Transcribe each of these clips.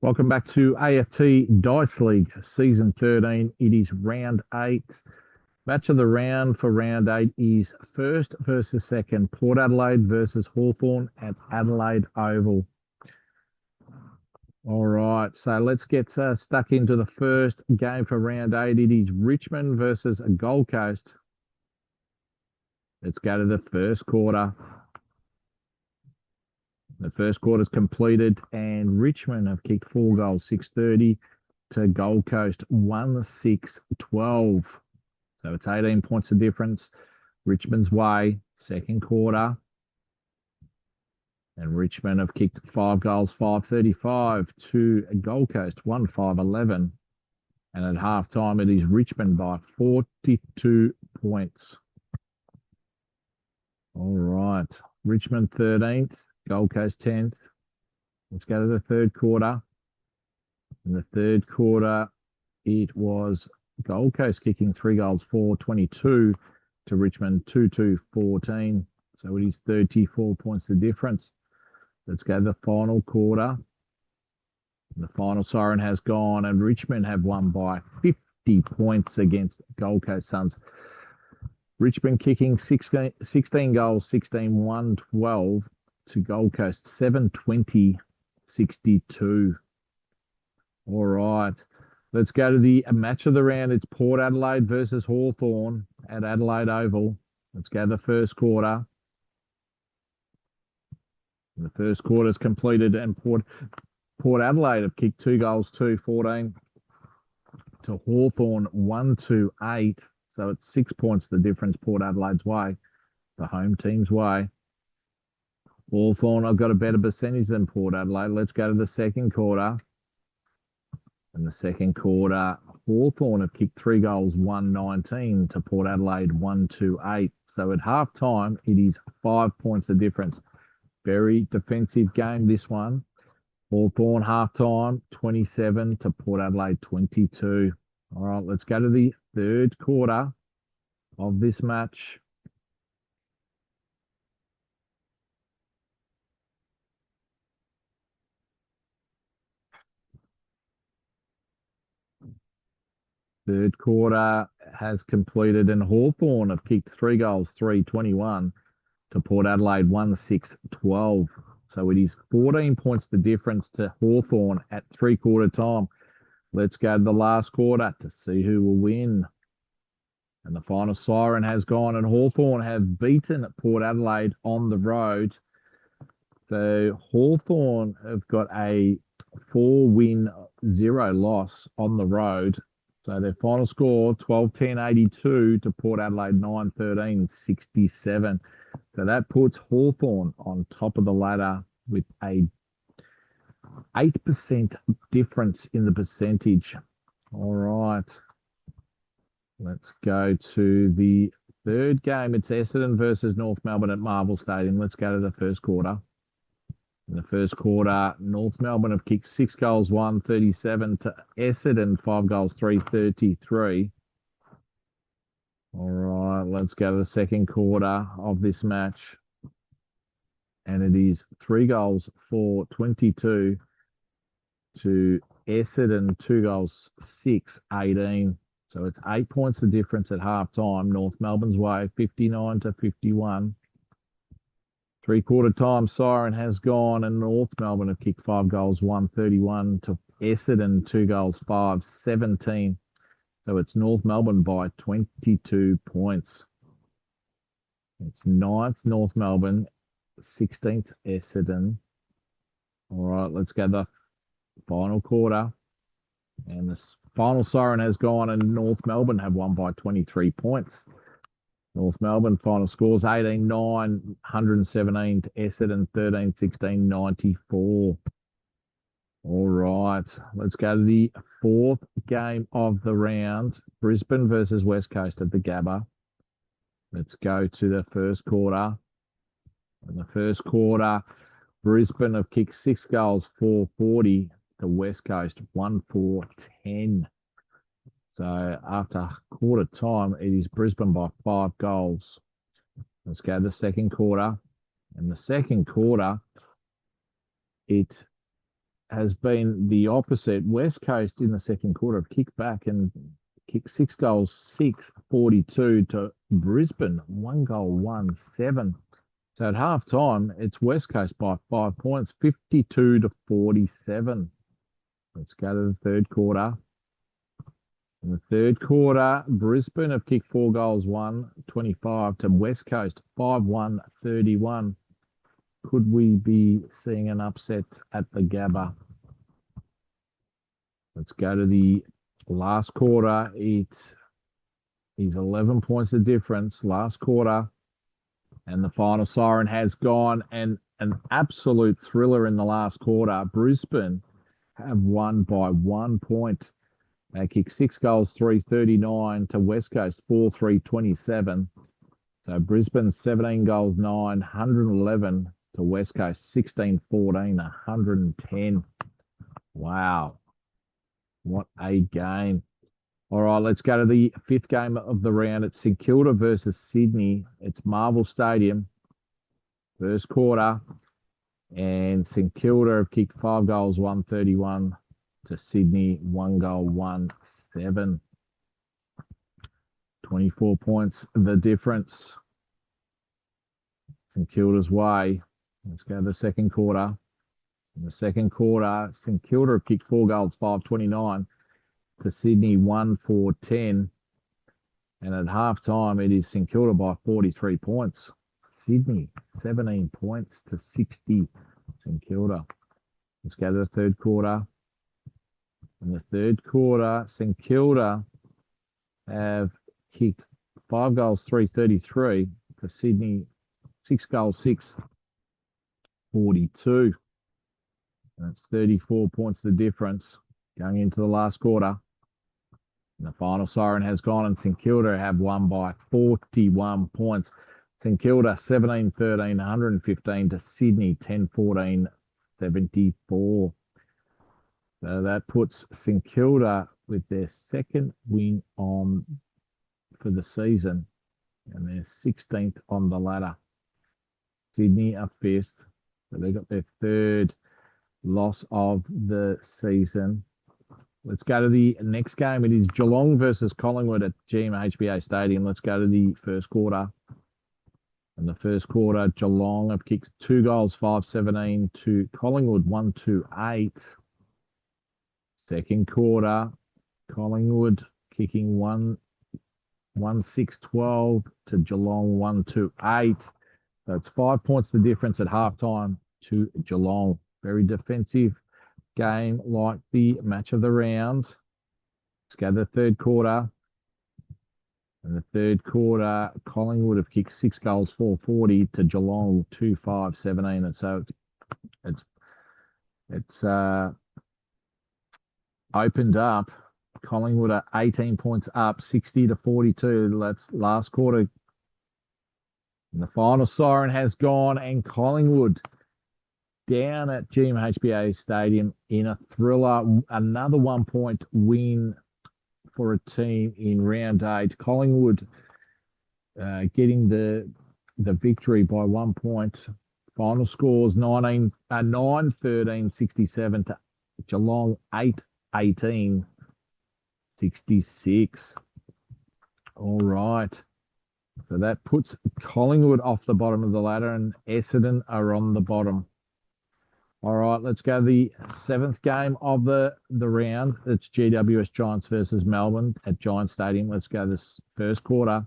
Welcome back to AFT Dice League Season 13. It is round 8. Match of the round for round 8 is first versus second. Port Adelaide versus Hawthorn at Adelaide Oval. All right, so let's get stuck into the first game for round 8. It is Richmond versus Gold Coast. Let's go to the first quarter. The first quarter's completed, and Richmond have kicked 4 goals, 6:30 to Gold Coast, 1-6-12. So it's 18 points of difference Richmond's way. Second quarter, and Richmond have kicked 5 goals, 5:35 to Gold Coast, 1-5-11. And at halftime, it is Richmond by 42 points. All right, Richmond 13th. Gold Coast 10th. Let's go to the third quarter. In the third quarter, it was Gold Coast kicking 3 goals, 4-22 to Richmond, 2-2-14. So it is 34 points the difference. Let's go to the final quarter. The final siren has gone, and Richmond have won by 50 points against Gold Coast Suns. Richmond kicking 16 goals, 16-1-12. To Gold Coast, 7-20-62. All right, let's go to the match of the round. It's Port Adelaide versus Hawthorn at Adelaide Oval. Let's go to the first quarter. The first quarter's completed, and Port Adelaide have kicked 2 goals, 2-14 to Hawthorn, 1-8. So it's 6 points the difference Port Adelaide's way, the home team's way. Hawthorn, I've got a better percentage than Port Adelaide. Let's go to the second quarter. In the second quarter, Hawthorn have kicked 3 goals, 1-19 to Port Adelaide, 1-8. So at halftime, it is 5 points the difference. Very defensive game, this one. Hawthorn halftime, 27 to Port Adelaide, 22. All right, let's go to the third quarter of this match. Third quarter has completed, and Hawthorn have kicked 3 goals, 3-21 to Port Adelaide, 1-6-12. So it is 14 points the difference to Hawthorn at 3-quarter time. Let's go to the last quarter to see who will win. And the final siren has gone, and Hawthorn have beaten Port Adelaide on the road. So Hawthorn have got a 4-win, 0-loss on the road. So their final score, 12-10-82 to Port Adelaide, 9-13-67. So that puts Hawthorn on top of the ladder with a 8% difference in the percentage. All right. Let's go to the third game. It's Essendon versus North Melbourne at Marvel Stadium. Let's go to the first quarter. In the first quarter, North Melbourne have kicked 6 goals, 1-37 to Essendon, 5 goals, 3-33. All right, let's go to the second quarter of this match. And it is 3 goals, 4-22 to Essendon, 2 goals, 6-18. So it's 8 points the difference at halftime. North Melbourne's way, 59-51. 3-quarter time siren has gone, and North Melbourne have kicked 5 goals, 1-31 to Essendon, 2 goals, 5-17. So it's North Melbourne by 22 points. It's 9th North Melbourne, 16th Essendon. All right, let's go to the final quarter. And the final siren has gone, and North Melbourne have won by 23 points. North Melbourne final scores 18-9, 117 to Essendon, 13-16, 94. All right, let's go to the fourth game of the round. Brisbane versus West Coast at the Gabba. Let's go to the first quarter. In the first quarter, Brisbane have kicked 6 goals, 4-40 to West Coast, 1-4-10. So after quarter time, it is Brisbane by 5 goals. Let's go to the second quarter. In the second quarter, it has been the opposite. West Coast in the second quarter have kicked back and kicked 6 goals, 6-42 to Brisbane, 1 goal, 1-7. So at half time, it's West Coast by 5 points, 52-47. Let's go to the third quarter. In the third quarter, Brisbane have kicked 4 goals, 1-25 to West Coast, 5-1-31. Could we be seeing an upset at the Gabba? Let's go to the last quarter. It is 11 points of difference, last quarter. And the final siren has gone, and an absolute thriller in the last quarter. Brisbane have won by 1 point. They kicked 6 goals, 3-39 to West Coast, 4-3-27. So Brisbane 17 goals, 111 to West Coast, 16-14, 110. Wow. What a game. All right, let's go to the fifth game of the round. It's St Kilda versus Sydney. It's Marvel Stadium, first quarter. And St Kilda have kicked 5 goals, 131 to Sydney, 1 goal, 1-7. 24 points, the difference. St Kilda's way. Let's go to the second quarter. In the second quarter, St Kilda have kicked 4 goals, 529 to Sydney, 1-4-10. And at half time, it is St Kilda by 43 points. Sydney, 17 points to 60. St Kilda. Let's go to the third quarter. In the third quarter, St Kilda have kicked 5 goals, 333 to Sydney, 6 goals, 6-42. That's 34 points the difference going into the last quarter. And the final siren has gone, and St Kilda have won by 41 points. St Kilda 17-13, 115 to Sydney, 10-14, 74. So that puts St Kilda with their second win on for the season, and they're 16th on the ladder. Sydney are 5th, so they got their third loss of the season. Let's go to the next game. It is Geelong versus Collingwood at GMHBA Stadium. Let's go to the first quarter. In the first quarter, Geelong have kicked 2 goals, 5-17 to Collingwood, 1-8. Second quarter, Collingwood kicking 1-6-12 to Geelong, 1-8. So it's 5 points the difference at halftime to Geelong. Very defensive game, like the match of the round. Let's go to the third quarter. In the third quarter, Collingwood have kicked 6 goals, 440 to Geelong, 2-5-17. And so it's opened up. Collingwood are 18 points up, 60-42. That's last quarter. And the final siren has gone, and Collingwood down at GMHBA Stadium in a thriller. Another 1 point win for a team in round 8. Collingwood getting the victory by 1 point. Final scores 9-13, 67 to Geelong, 8-18, 66. All right. So that puts Collingwood off the bottom of the ladder, and Essendon are on the bottom. All right, let's go to the seventh game of the round. It's GWS Giants versus Melbourne at Giants Stadium. Let's go this first quarter.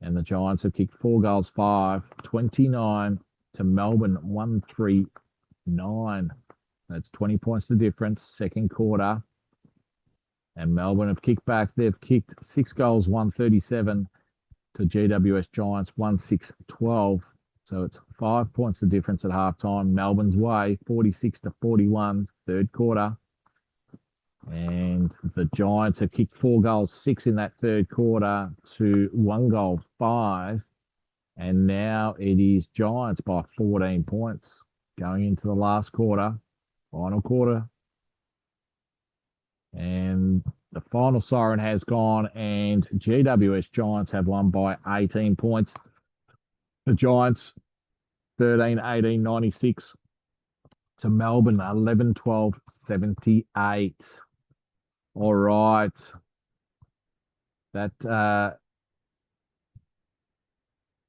And the Giants have kicked 4 goals, 5-29 to Melbourne, 1-3-9. That's 20 points the difference. Second quarter. And Melbourne have kicked back. They've kicked 6 goals, 1-37 to GWS Giants, 1-6-12. So it's 5 points the difference at halftime. Melbourne's way, 46-41, third quarter. And the Giants have kicked 4 goals, 6 in that third quarter to 1 goal, 5. And now it is Giants by 14 points going into the last quarter, final quarter. And the final siren has gone, and GWS Giants have won by 18 points. The Giants 13-18, 96. to Melbourne, 11-12-78. All right. That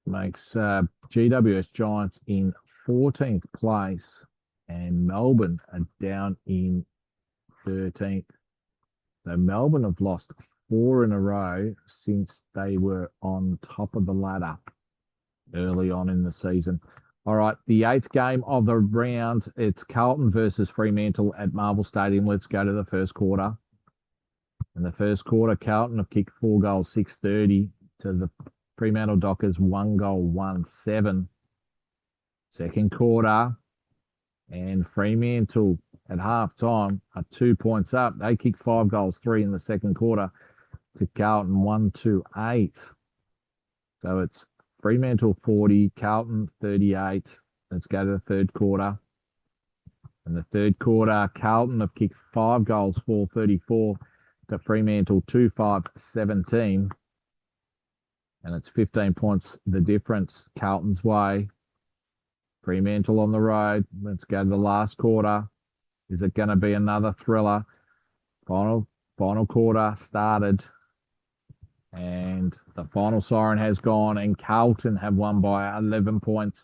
makes GWS Giants in 14th place and Melbourne are down in 13th. So Melbourne have lost 4 in a row since they were on top of the ladder early on in the season. All right, the 8th game of the round, it's Carlton versus Fremantle at Marvel Stadium. Let's go to the first quarter. In the first quarter, Carlton have kicked 4 goals, 6:30 to the Fremantle Dockers, 1 goal, 1-7. Second quarter, and Fremantle at half-time are 2 points up. They kicked 5 goals, 3 in the second quarter to Carlton, 1-8. So it's Fremantle 40, Carlton 38. Let's go to the third quarter. In the third quarter, Carlton have kicked 5 goals, 4:34 to Fremantle, 2-5-17. And it's 15 points the difference Carlton's way. Fremantle on the road. Let's go to the last quarter. Is it going to be another thriller? Final quarter started. And the final siren has gone, and Carlton have won by 11 points.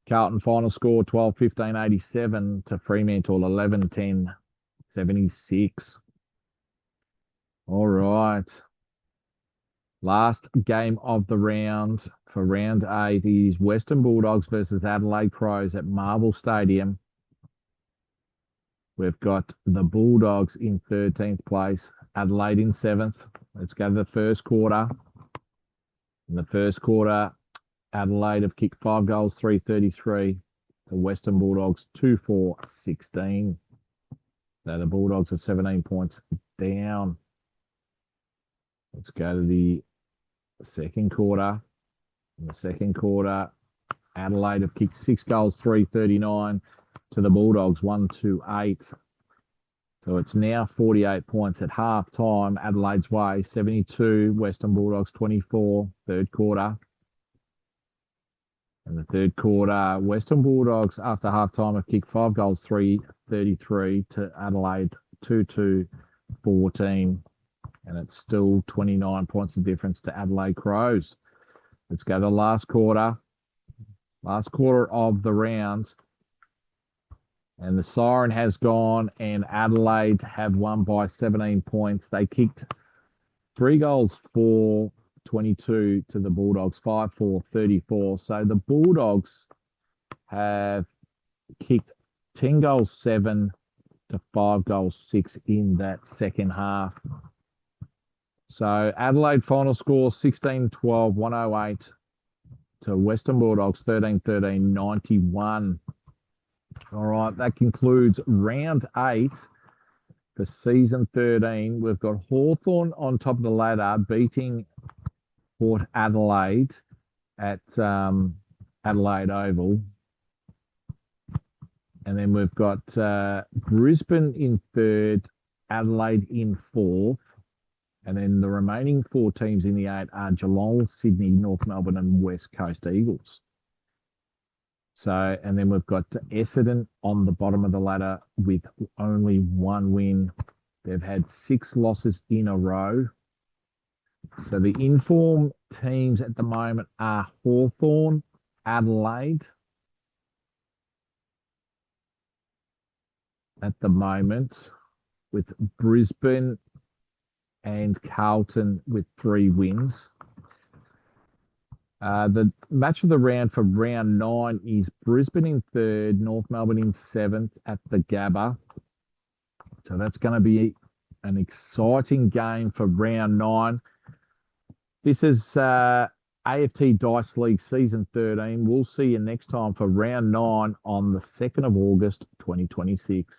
Carlton final score 12-15-87 to Fremantle 11-10-76. All right. Last game of the round for round 8 is Western Bulldogs versus Adelaide Crows at Marvel Stadium. We've got the Bulldogs in 13th place, Adelaide in 7th. Let's go to the first quarter. In the first quarter, Adelaide have kicked 5 goals, 3:33 to Western Bulldogs, 2-4-16. So the Bulldogs are 17 points down. Let's go to the second quarter. In the second quarter, Adelaide have kicked 6 goals, 3:39 to the Bulldogs, 1-8. So it's now 48 points at half time. Adelaide's way, 72. Western Bulldogs, 24. Third quarter. In the third quarter, Western Bulldogs, after half time, have kicked 5 goals, 3:33 to Adelaide, 2-14. And it's still 29 points of difference to Adelaide Crows. Let's go to the last quarter. Last quarter of the round. And the siren has gone, and Adelaide have won by 17 points. They kicked 3 goals, 4-22 to the Bulldogs, 5-4-34. So the Bulldogs have kicked 10 goals, 7 to 5 goals, 6 in that second half. So Adelaide final score 16-12, 108 to Western Bulldogs, 13-13, 91. All right, that concludes round 8 for season 13. We've got Hawthorn on top of the ladder beating Port Adelaide at Adelaide Oval. And then we've got Brisbane in 3rd, Adelaide in 4th. And then the remaining 4 teams in the 8 are Geelong, Sydney, North Melbourne, and West Coast Eagles. So, and then we've got Essendon on the bottom of the ladder with only 1 win. They've had 6 losses in a row. So the informed teams at the moment are Hawthorn, Adelaide at the moment, with Brisbane and Carlton with 3 wins. The match of the round for round 9 is Brisbane in 3rd, North Melbourne in 7th at the Gabba. So that's going to be an exciting game for round 9. This is AFT Dice League Season 13. We'll see you next time for round 9 on the 2nd of August, 2026.